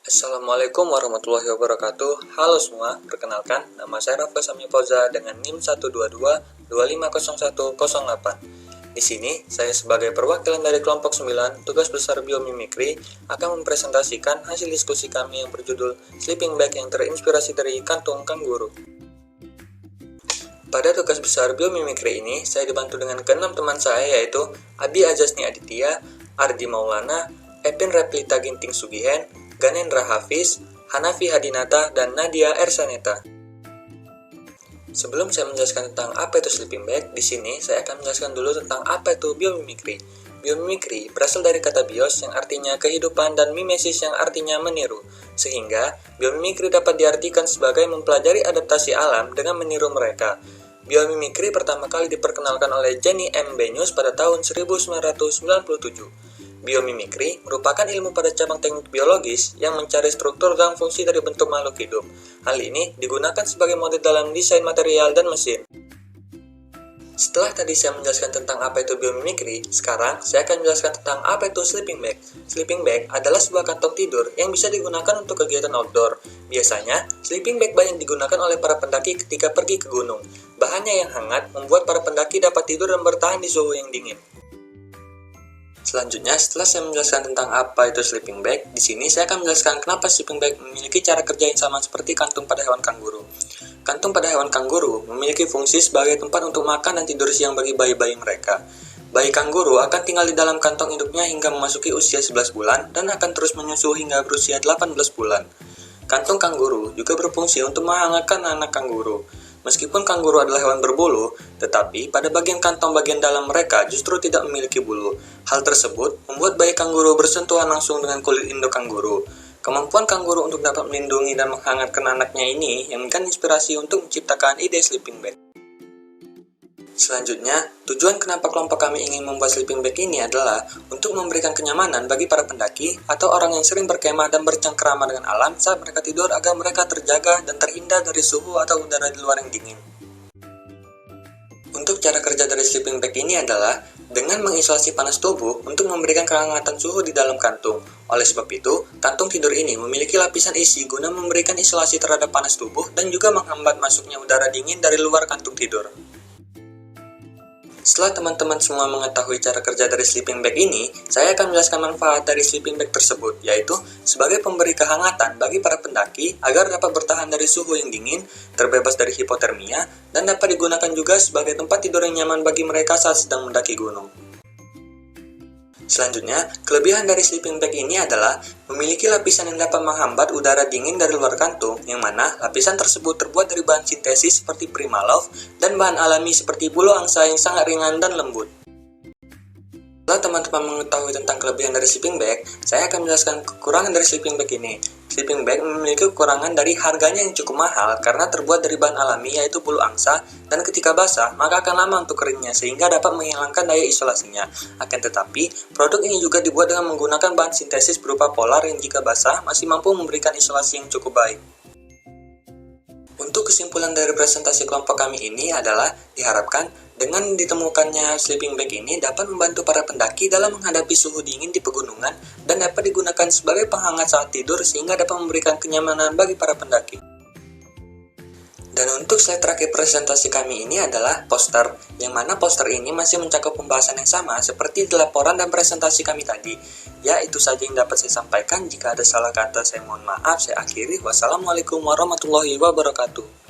Assalamualaikum warahmatullahi wabarakatuh. Halo semua, perkenalkan nama saya Rafa Sami Fauza dengan NIM 122250108. Di sini, saya sebagai perwakilan dari kelompok 9, tugas besar biomimikri, akan mempresentasikan hasil diskusi kami yang berjudul Sleeping Bag yang terinspirasi dari kantung kanguru. Pada tugas besar biomimikri ini, saya dibantu dengan keenam teman saya yaitu Abi Ajasni Aditya, Ardi Maulana, Epin Replita Ginting Sugihen, Ganendra Hafiz, Hanafi Hadinata, dan Nadia Ersaneta. Sebelum saya menjelaskan tentang apa itu sleeping bag, di sini saya akan menjelaskan dulu tentang apa itu biomimikri. Biomimikri berasal dari kata bios yang artinya kehidupan dan mimesis yang artinya meniru. Sehingga, biomimikri dapat diartikan sebagai mempelajari adaptasi alam dengan meniru mereka. Biomimikri pertama kali diperkenalkan oleh Jenny M. Benius pada tahun 1997. Biomimikri merupakan ilmu pada cabang teknik biologis yang mencari struktur dan fungsi dari bentuk makhluk hidup. Hal ini digunakan sebagai model dalam desain material dan mesin. Setelah tadi saya menjelaskan tentang apa itu biomimikri, sekarang saya akan menjelaskan tentang apa itu sleeping bag. Sleeping bag adalah sebuah kantong tidur yang bisa digunakan untuk kegiatan outdoor. Biasanya, sleeping bag banyak digunakan oleh para pendaki ketika pergi ke gunung. Bahannya yang hangat membuat para pendaki dapat tidur dan bertahan di suhu yang dingin. Selanjutnya, setelah saya menjelaskan tentang apa itu sleeping bag, di sini saya akan menjelaskan kenapa sleeping bag memiliki cara kerja yang sama seperti kantung pada hewan kanguru. Kantung pada hewan kanguru memiliki fungsi sebagai tempat untuk makan dan tidur siang bagi bayi-bayi mereka. Bayi kanguru akan tinggal di dalam kantong induknya hingga memasuki usia 11 bulan dan akan terus menyusu hingga berusia 18 bulan. Kantung kanguru juga berfungsi untuk menghangatkan anak kanguru. Meskipun kanguru adalah hewan berbulu, tetapi pada bagian kantong bagian dalam mereka justru tidak memiliki bulu. Hal tersebut membuat bayi kanguru bersentuhan langsung dengan kulit induk kanguru. Kemampuan kanguru untuk dapat melindungi dan menghangatkan anaknya ini yang memberikan inspirasi untuk menciptakan ide sleeping bag. Selanjutnya, tujuan kenapa kelompok kami ingin membuat sleeping bag ini adalah untuk memberikan kenyamanan bagi para pendaki atau orang yang sering berkemah dan bercengkrama dengan alam saat mereka tidur agar mereka terjaga dan terhindar dari suhu atau udara di luar yang dingin. Untuk cara kerja dari sleeping bag ini adalah dengan mengisolasi panas tubuh untuk memberikan kehangatan suhu di dalam kantung. Oleh sebab itu, kantung tidur ini memiliki lapisan isi guna memberikan isolasi terhadap panas tubuh dan juga menghambat masuknya udara dingin dari luar kantung tidur. Setelah teman-teman semua mengetahui cara kerja dari sleeping bag ini, saya akan menjelaskan manfaat dari sleeping bag tersebut, yaitu sebagai pemberi kehangatan bagi para pendaki agar dapat bertahan dari suhu yang dingin, terbebas dari hipotermia, dan dapat digunakan juga sebagai tempat tidur yang nyaman bagi mereka saat sedang mendaki gunung. Selanjutnya, kelebihan dari sleeping bag ini adalah memiliki lapisan yang dapat menghambat udara dingin dari luar kantung, yang mana lapisan tersebut terbuat dari bahan sintesis seperti Primaloft dan bahan alami seperti bulu angsa yang sangat ringan dan lembut. Setelah teman-teman mengetahui tentang kelebihan dari sleeping bag, saya akan menjelaskan kekurangan dari sleeping bag ini. Sleeping bag memiliki kekurangan dari harganya yang cukup mahal karena terbuat dari bahan alami yaitu bulu angsa, dan ketika basah maka akan lama untuk keringnya sehingga dapat menghilangkan daya isolasinya. Akan tetapi, produk ini juga dibuat dengan menggunakan bahan sintesis berupa polar yang jika basah masih mampu memberikan isolasi yang cukup baik. Untuk kesimpulan dari presentasi kelompok kami ini adalah diharapkan dengan ditemukannya sleeping bag ini dapat membantu para pendaki dalam menghadapi suhu dingin di pegunungan dan dapat digunakan sebagai penghangat saat tidur sehingga dapat memberikan kenyamanan bagi para pendaki. Dan untuk slide terakhir presentasi kami ini adalah poster, yang mana poster ini masih mencakup pembahasan yang sama seperti di laporan dan presentasi kami tadi. Ya, itu saja yang dapat saya sampaikan. Jika ada salah kata, saya mohon maaf. Saya akhiri. Wassalamualaikum warahmatullahi wabarakatuh.